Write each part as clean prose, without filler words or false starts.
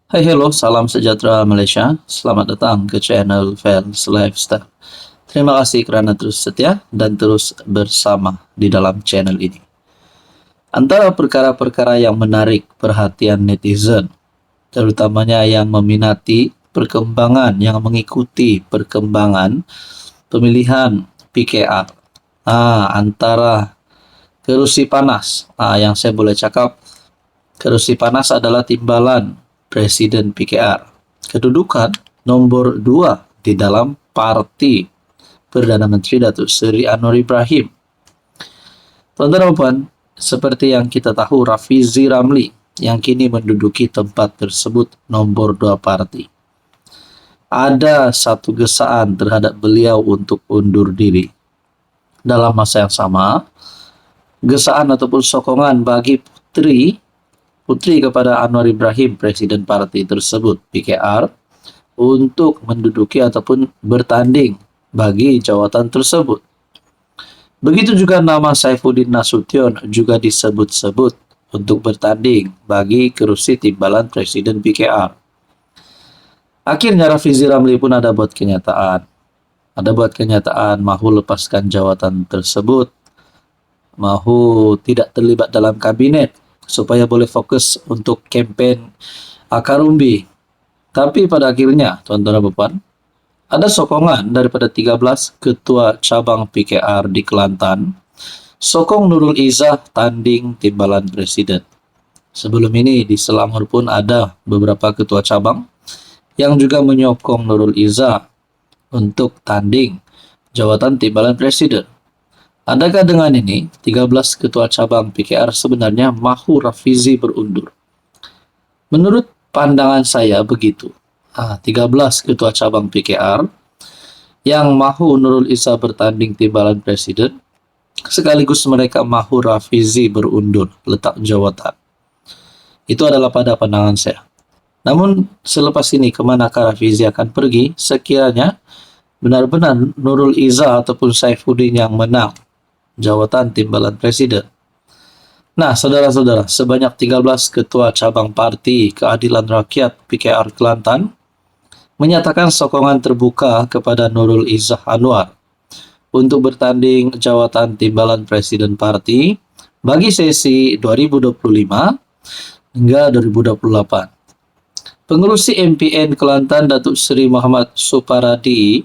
Hai hello, salam sejahtera Malaysia. Selamat datang ke channel Fels Lifestyle. Terima kasih kerana terus setia dan terus bersama di dalam channel ini. Antara perkara-perkara yang menarik perhatian netizen, terutamanya yang meminati perkembangan yang mengikuti perkembangan pemilihan PKR. Antara kerusi panas, yang saya boleh cakap, kerusi panas adalah timbalan Presiden PKR. Kedudukan nombor 2 di dalam parti Perdana Menteri Datuk Seri Anwar Ibrahim. Tuan-tuan dan puan, seperti yang kita tahu, Rafizi Ramli yang kini menduduki tempat tersebut nombor 2 parti. Ada satu gesaan terhadap beliau untuk undur diri. Dalam masa yang sama, gesaan ataupun sokongan bagi putri kepada Anwar Ibrahim, Presiden parti tersebut, PKR, untuk menduduki ataupun bertanding bagi jawatan tersebut. Begitu juga nama Saifuddin Nasution juga disebut-sebut untuk bertanding bagi kerusi timbalan Presiden PKR. Akhirnya Rafizi Ramli pun ada buat kenyataan. Ada buat kenyataan mahu lepaskan jawatan tersebut, mahu tidak terlibat dalam kabinet supaya boleh fokus untuk kempen akar umbi. Tapi pada akhirnya, tuan-tuan dan puan, ada sokongan daripada 13 ketua cabang PKR di Kelantan sokong Nurul Izzah tanding timbalan presiden. Sebelum ini di Selangor pun ada beberapa ketua cabang yang juga menyokong Nurul Izzah untuk tanding jawatan timbalan presiden. Adakah dengan ini 13 ketua cabang PKR sebenarnya mahu Rafizi berundur? Menurut pandangan saya begitu. 13 ketua cabang PKR yang mahu Nurul Izzah bertanding timbalan presiden, sekaligus mereka mahu Rafizi berundur letak jawatan. Itu adalah pada pandangan saya. Namun selepas ini kemanakah Rafizi akan pergi sekiranya benar-benar Nurul Izzah ataupun Saifuddin yang menang jawatan timbalan presiden. Nah, saudara-saudara, sebanyak 13 ketua cabang Parti Keadilan Rakyat PKR Kelantan menyatakan sokongan terbuka kepada Nurul Izzah Anwar untuk bertanding jawatan timbalan presiden parti bagi sesi 2025 hingga 2028. Pengerusi MPN Kelantan Datuk Seri Muhammad Suparadi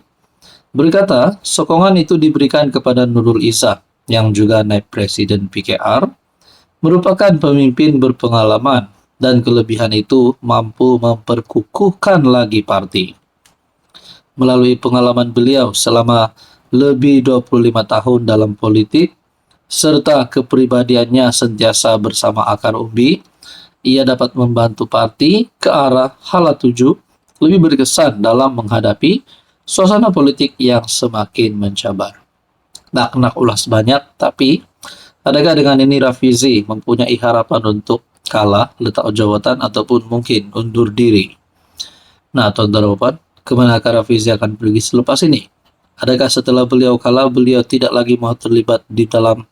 berkata sokongan itu diberikan kepada Nurul Izzah yang juga naib presiden PKR, merupakan pemimpin berpengalaman dan kelebihan itu mampu memperkukuhkan lagi parti. Melalui pengalaman beliau selama lebih 25 tahun dalam politik, serta kepribadiannya sentiasa bersama akar umbi, ia dapat membantu parti ke arah hala tuju lebih berkesan dalam menghadapi suasana politik yang semakin mencabar. Tak nak ulas banyak, tapi adakah dengan ini Rafizi mempunyai harapan untuk kalah letak jawatan ataupun mungkin undur diri? Nah, tuan-tuan dan puan, kemanakah Rafizi akan pergi selepas ini? Adakah setelah beliau kalah, beliau tidak lagi mau terlibat di dalam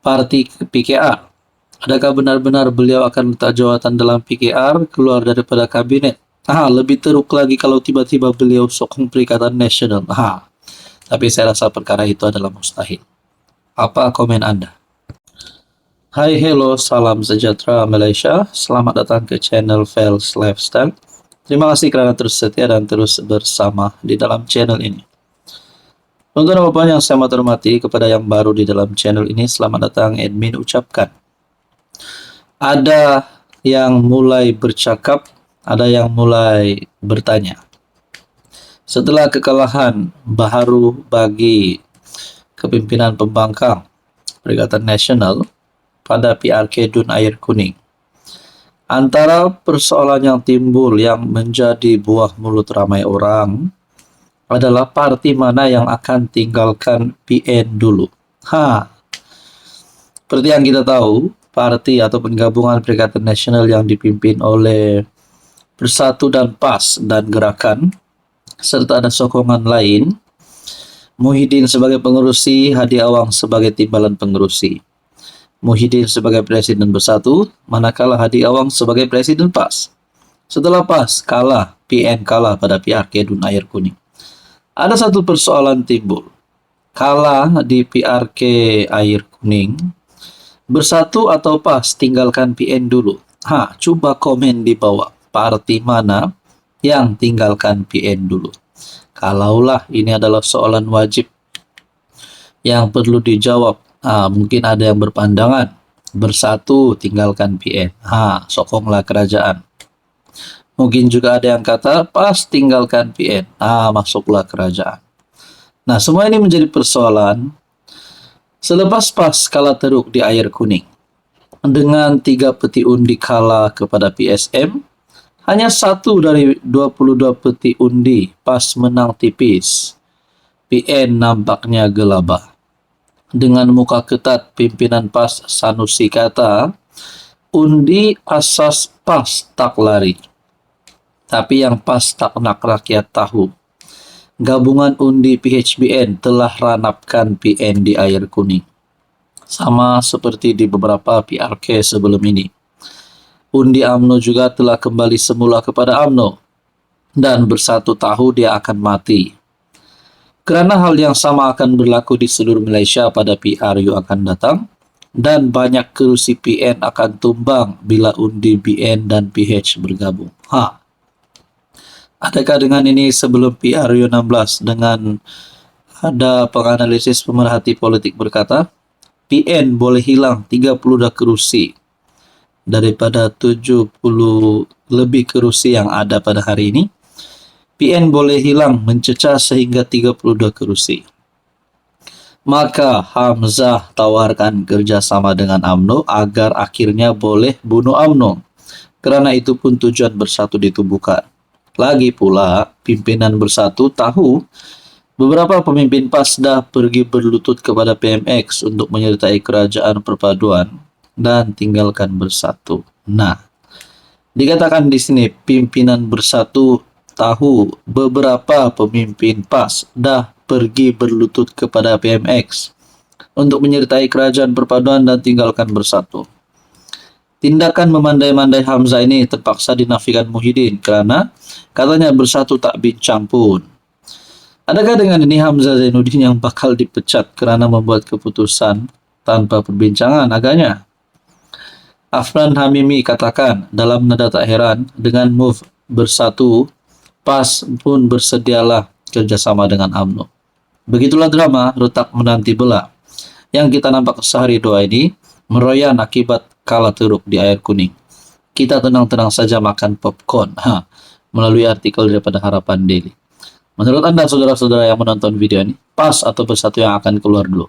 parti PKR? Adakah benar-benar beliau akan letak jawatan dalam PKR, keluar daripada kabinet? Lebih teruk lagi kalau tiba-tiba beliau sokong Perikatan Nasional. Tapi saya rasa perkara itu adalah mustahil. Apa komen Anda? Hai hello, salam sejahtera Malaysia. Selamat datang ke channel Fels Lifestyle. Terima kasih kerana terus setia dan terus bersama di dalam channel ini. Tuan-tuan dan puan yang saya hormati, kepada yang baru di dalam channel ini, selamat datang admin ucapkan. Ada yang mulai bercakap, ada yang mulai bertanya. Setelah kekalahan baharu bagi kepimpinan pembangkang Perikatan Nasional pada PRK Dun Air Kuning, antara persoalan yang timbul yang menjadi buah mulut ramai orang adalah parti mana yang akan tinggalkan PN dulu. Seperti yang kita tahu, parti ataupun gabungan Perikatan Nasional yang dipimpin oleh Bersatu dan PAS dan Gerakan, serta ada sokongan lain, Muhyiddin sebagai pengerusi, Hadi Awang sebagai timbalan pengerusi. Muhyiddin sebagai Presiden Bersatu, manakala Hadi Awang sebagai Presiden PAS. Setelah PAS kalah, PN kalah pada PRK Dun Air Kuning. Ada satu persoalan timbul. Kalah di PRK Air Kuning, bersatu atau PAS tinggalkan PN dulu. Coba komen di bawah. Parti mana yang tinggalkan PN dulu? Kalaulah ini adalah soalan wajib yang perlu dijawab. Mungkin ada yang berpandangan bersatu tinggalkan PN. Sokonglah kerajaan. Mungkin juga ada yang kata PAS tinggalkan PN. Masuklah kerajaan. Nah, semua ini menjadi persoalan selepas PAS kalah teruk di Air Kuning. Dengan 3 peti undi kalah kepada PSM, hanya 1 dari 22 peti undi PAS menang tipis. PN nampaknya gelabah. Dengan muka ketat, pimpinan PAS Sanusi kata, undi asas PAS tak lari. Tapi yang PAS tak nak rakyat tahu. Gabungan undi PHBN telah ranapkan PN di Air Kuning. Sama seperti di beberapa PRK sebelum ini. Undi UMNO juga telah kembali semula kepada UMNO. Dan bersatu tahu dia akan mati. Kerana hal yang sama akan berlaku di seluruh Malaysia pada PRU akan datang. Dan banyak kerusi PN akan tumbang bila undi BN dan PH bergabung. Adakah dengan ini sebelum PRU 16 dengan ada penganalisis pemerhati politik berkata, PN boleh hilang 32 kerusi daripada 70 lebih kerusi yang ada pada hari ini. PN boleh hilang mencecah sehingga 32 kerusi. Maka Hamzah tawarkan kerjasama dengan UMNO agar akhirnya boleh bunuh UMNO. Kerana itu pun tujuan bersatu ditubuhkan. Lagi pula, pimpinan bersatu tahu beberapa pemimpin PAS dah pergi berlutut kepada PMX untuk menyertai kerajaan perpaduan dan tinggalkan bersatu. Nah, dikatakan di sini pimpinan bersatu tahu beberapa pemimpin PAS dah pergi berlutut kepada PMX untuk menyertai kerajaan perpaduan dan tinggalkan bersatu. Tindakan memandai-mandai Hamzah ini terpaksa dinafikan Muhyiddin kerana katanya bersatu tak bincang pun. Adakah dengan ini Hamzah Zainuddin yang bakal dipecat kerana membuat keputusan tanpa perbincangan agaknya? Afnan Hamimi katakan dalam nada tak heran, dengan move bersatu, PAS pun bersedialah kerjasama dengan UMNO. Begitulah drama retak menanti belah yang kita nampak sehari dua ini meroyan akibat kalah teruk di Air Kuning. Kita tenang-tenang saja makan popcorn melalui artikel daripada Harapan Daily. Menurut Anda saudara-saudara yang menonton video ini, PAS atau bersatu yang akan keluar dulu?